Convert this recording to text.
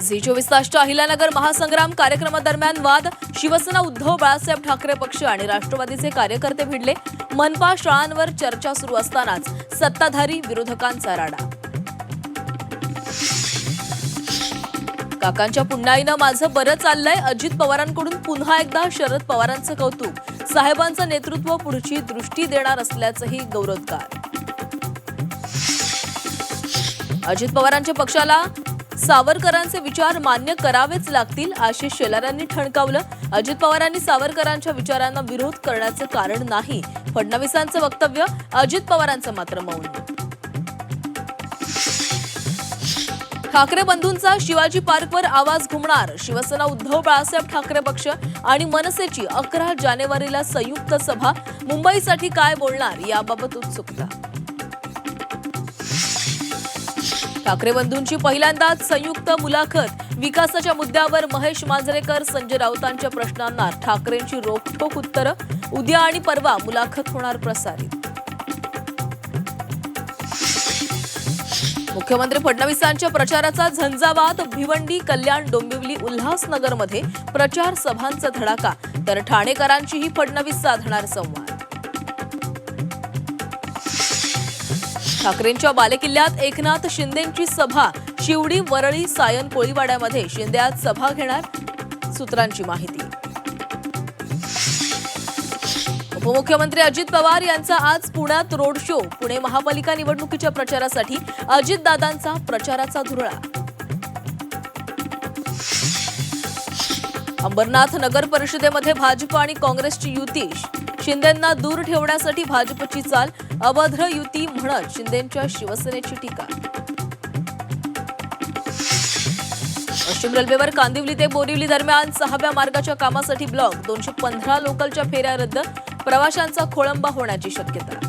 Zee 24 तासच्या Ahilyanagar महासंग्राम कार्यक्रमादरम्यान वाद, शिवसेना उद्धव बाळासाहेब ठाकरे पक्ष आणि राष्ट्रवादीचे कार्यकर्ते भिडले. मनपा शाळांवर चर्चा सुरू असतानाच सत्ताधारी विरोधकांचा राडा. काकांच्या पुण्याईनं माझं बरं चाललंय, अजित पवारांकडून पुन्हा एकदा शरद पवारांचं कौतुक. साहेबांचं नेतृत्व पुढची दृष्टी देणार असल्याचंही गौरवोद्गार. अजित पवारांच्या पक्षाला सावरकरांचे विचार मान्य करावेच लागतील, आशिष शेलारांनी ठणकावलं. अजित पवारांनी सावरकरांच्या विचारांना विरोध करण्याचं कारण नाही, फडणवीसांचं वक्तव्य. अजित पवारांचं मात्र मौन. ठाकरे बंधूंचा शिवाजी पार्कवर आवाज घुमणार. शिवसेना उद्धव बाळासाहेब ठाकरे पक्ष आणि मनसेची 11 जानेवारीला संयुक्त सभा. मुंबईसाठी काय बोलणार याबाबत उत्सुकता. ठाकरे बंधूंची पहिल्यांदाच संयुक्त मुलाखत. विकासाच्या मुद्द्यावर महेश मांजरेकर, संजय राऊतांच्या प्रश्नांना ठाकरेंची रोखठोक उत्तरं. उद्या आणि परवा मुलाखत होणार प्रसारित. मुख्यमंत्री फडणवीसांच्या प्रचाराचा झंझावात. भिवंडी, कल्याण, डोंबिवली, उल्हासनगरमध्ये प्रचार सभांचा धडाका, तर ठाणेकरांचीही फडणवीस साधणार संवाद. ठाकरेंच्या बालेकिल्ल्यात एकनाथ शिंदेंची सभा. शिवडी, वरळी, सायन, कोळीवाड्यामध्ये शिंदे आज सभा घेणार, सूत्रांची माहिती. उपमुख्यमंत्री अजित पवार यांचा आज पुण्यात रोड शो. पुणे महापालिका निवडणुकीच्या प्रचारासाठी अजितदादांचा प्रचाराचा धुरळा. अंबरनाथ नगर परिषदेमध्ये भाजप आणि काँग्रेसची युती. शिंदेंना दूर ठेवण्यासाठी भाजपची चाल. अभद्र युती म्हणत शिंदेंच्या शिवसेनेची टीका. पश्चिम रेल्वेवर कांदिवली ते बोरिवली दरम्यान 6व्या मार्गाच्या कामासाठी ब्लॉक. 215 लोकलच्या फेऱ्या रद्द. प्रवाशांचा खोळंबा होण्याची शक्यता.